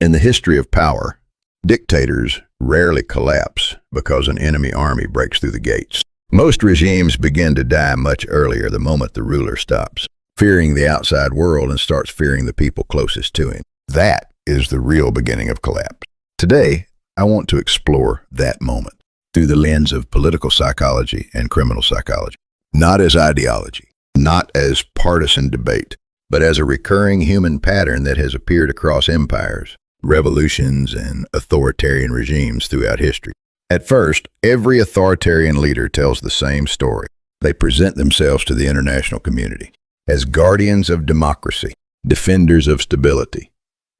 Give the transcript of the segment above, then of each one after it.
In the history of power, dictators rarely collapse because an enemy army breaks through the gates. Most regimes begin to die much earlier the moment the ruler stops fearing the outside world and starts fearing the people closest to him. That is the real beginning of collapse. Today, I want to explore that moment through the lens of political psychology and criminal psychology. Not as ideology, not as partisan debate, but as a recurring human pattern that has appeared across empires, revolutions, and authoritarian regimes throughout history. At first, every authoritarian leader tells the same story. They present themselves to the international community as guardians of democracy, defenders of stability,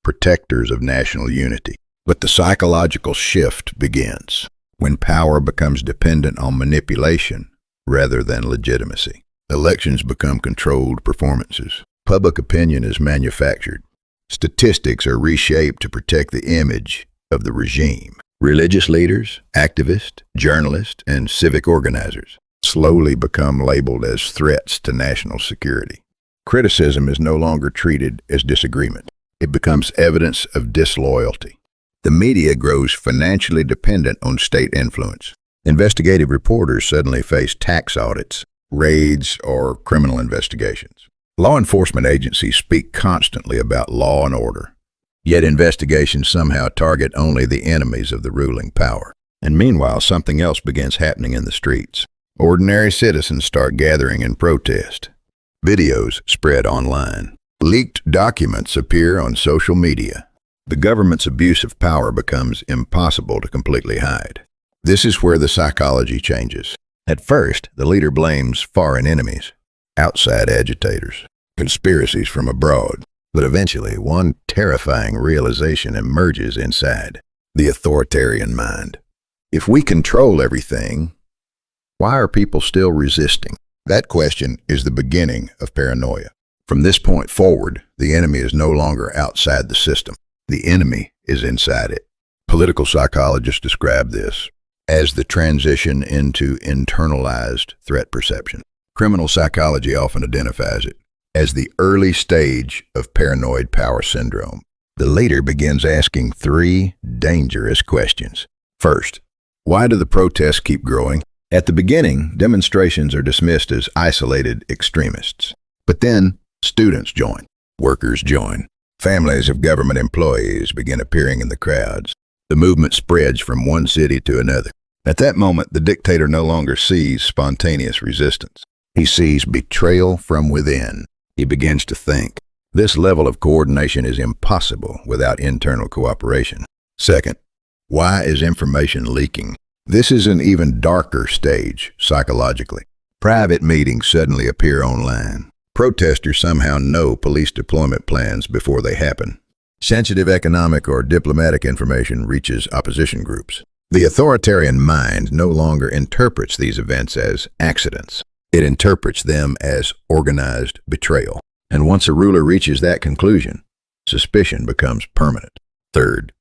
protectors of national unity. But the psychological shift begins when power becomes dependent on manipulation rather than legitimacy. Elections become controlled performances. Public opinion is manufactured. Statistics are reshaped to protect the image of the regime. Religious leaders, activists, journalists, and civic organizers slowly become labeled as threats to national security. Criticism is no longer treated as disagreement. It becomes evidence of disloyalty. The media grows financially dependent on state influence. Investigative reporters suddenly face tax audits, raids, or criminal investigations. Law enforcement agencies speak constantly about law and order, yet investigations somehow target only the enemies of the ruling power. And meanwhile, something else begins happening in the streets. Ordinary citizens start gathering in protest. Videos spread online. Leaked documents appear on social media. The government's abuse of power becomes impossible to completely hide. This is where the psychology changes. At first, the leader blames foreign enemies, outside agitators, conspiracies from abroad. But eventually, one terrifying realization emerges inside the authoritarian mind. If we control everything, why are people still resisting? That question is the beginning of paranoia. From this point forward, the enemy is no longer outside the system. The enemy is inside it. Political psychologists describe this as the transition into internalized threat perception. Criminal psychology often identifies it as the early stage of paranoid power syndrome. The leader begins asking three dangerous questions. First, why do the protests keep growing? At the beginning, demonstrations are dismissed as isolated extremists. But then, students join, workers join, families of government employees begin appearing in the crowds. The movement spreads from one city to another. At that moment, the dictator no longer sees spontaneous resistance. He sees betrayal from within. He begins to think, this level of coordination is impossible without internal cooperation. Second, why is information leaking? This is an even darker stage psychologically. Private meetings suddenly appear online. Protesters somehow know police deployment plans before they happen. Sensitive economic or diplomatic information reaches opposition groups. The authoritarian mind no longer interprets these events as accidents. It interprets them as organized betrayal. And once a ruler reaches that conclusion, suspicion becomes permanent. Third,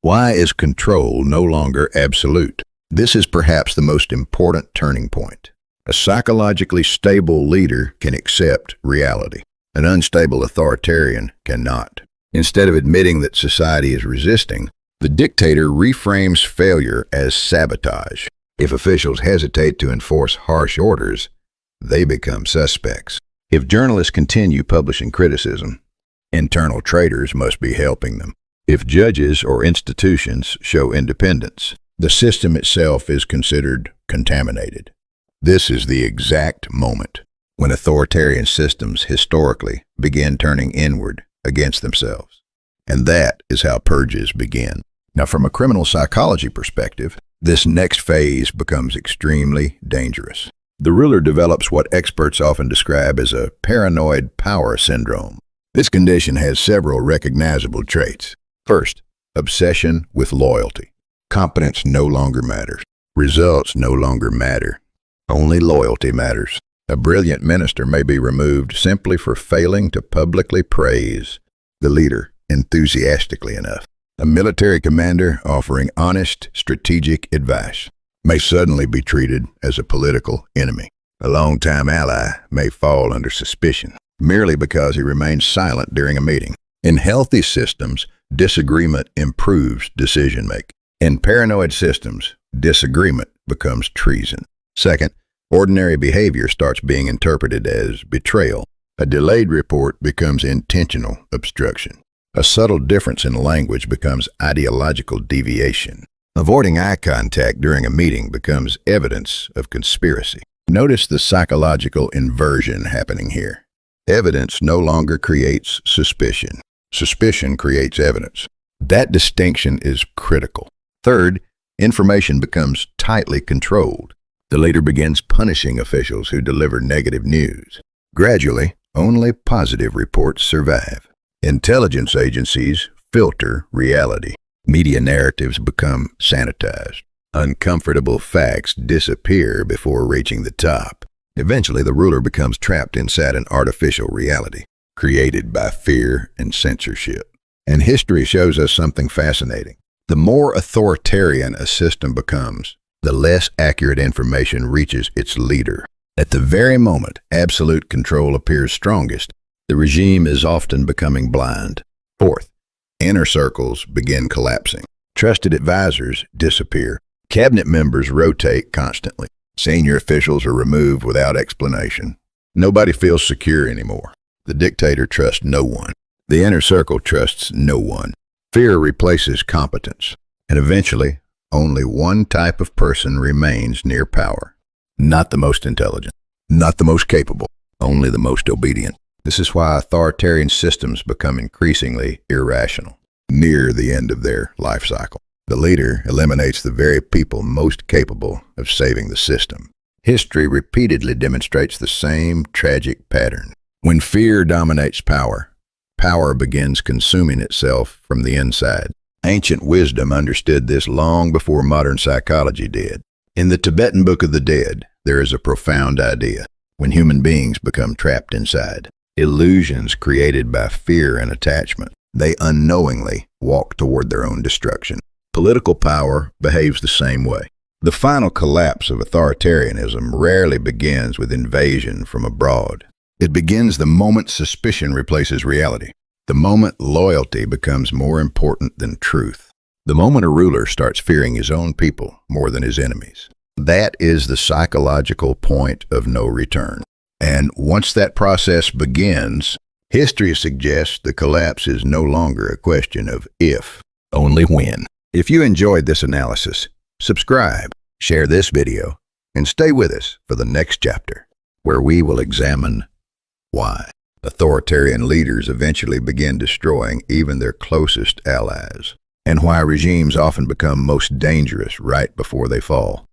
why is control no longer absolute? This is perhaps the most important turning point. A psychologically stable leader can accept reality. An unstable authoritarian cannot. Instead of admitting that society is resisting, the dictator reframes failure as sabotage. If officials hesitate to enforce harsh orders, they become suspects. If journalists continue publishing criticism, internal traitors must be helping them. If judges or institutions show independence, the system itself is considered contaminated. This is the exact moment when authoritarian systems historically begin turning inward against themselves. And that is how purges begin. Now, from a criminal psychology perspective, this next phase becomes extremely dangerous. The ruler develops what experts often describe as a paranoid power syndrome. This condition has several recognizable traits. First, obsession with loyalty. Competence no longer matters. Results no longer matter. Only loyalty matters. A brilliant minister may be removed simply for failing to publicly praise the leader enthusiastically enough. A military commander offering honest, strategic advice may suddenly be treated as a political enemy. A longtime ally may fall under suspicion merely because he remains silent during a meeting. In healthy systems, disagreement improves decision-making. In paranoid systems, disagreement becomes treason. Second, ordinary behavior starts being interpreted as betrayal. A delayed report becomes intentional obstruction. A subtle difference in language becomes ideological deviation. Avoiding eye contact during a meeting becomes evidence of conspiracy. Notice the psychological inversion happening here. Evidence no longer creates suspicion. Suspicion creates evidence. That distinction is critical. Third, information becomes tightly controlled. The leader begins punishing officials who deliver negative news. Gradually, only positive reports survive. Intelligence agencies filter reality. Media narratives become sanitized. Uncomfortable facts disappear before reaching the top. Eventually, the ruler becomes trapped inside an artificial reality, created by fear and censorship. And history shows us something fascinating. The more authoritarian a system becomes, the less accurate information reaches its leader. At the very moment absolute control appears strongest, the regime is often becoming blind. Fourth, inner circles begin collapsing. Trusted advisors disappear. Cabinet members rotate constantly. Senior officials are removed without explanation. Nobody feels secure anymore. The dictator trusts no one. The inner circle trusts no one. Fear replaces competence. And eventually, only one type of person remains near power. Not the most intelligent, not the most capable, only the most obedient. This is why authoritarian systems become increasingly irrational near the end of their life cycle. The leader eliminates the very people most capable of saving the system. History repeatedly demonstrates the same tragic pattern. When fear dominates power, power begins consuming itself from the inside. Ancient wisdom understood this long before modern psychology did. In the Tibetan Book of the Dead, there is a profound idea. When human beings become trapped inside illusions created by fear and attachment, they unknowingly walk toward their own destruction. Political power behaves the same way. The final collapse of authoritarianism rarely begins with invasion from abroad. It begins the moment suspicion replaces reality. The moment loyalty becomes more important than truth. The moment a ruler starts fearing his own people more than his enemies. That is the psychological point of no return. And once that process begins, history suggests the collapse is no longer a question of if, only when. If you enjoyed this analysis, subscribe, share this video, and stay with us for the next chapter, where we will examine why authoritarian leaders eventually begin destroying even their closest allies, and why regimes often become most dangerous right before they fall.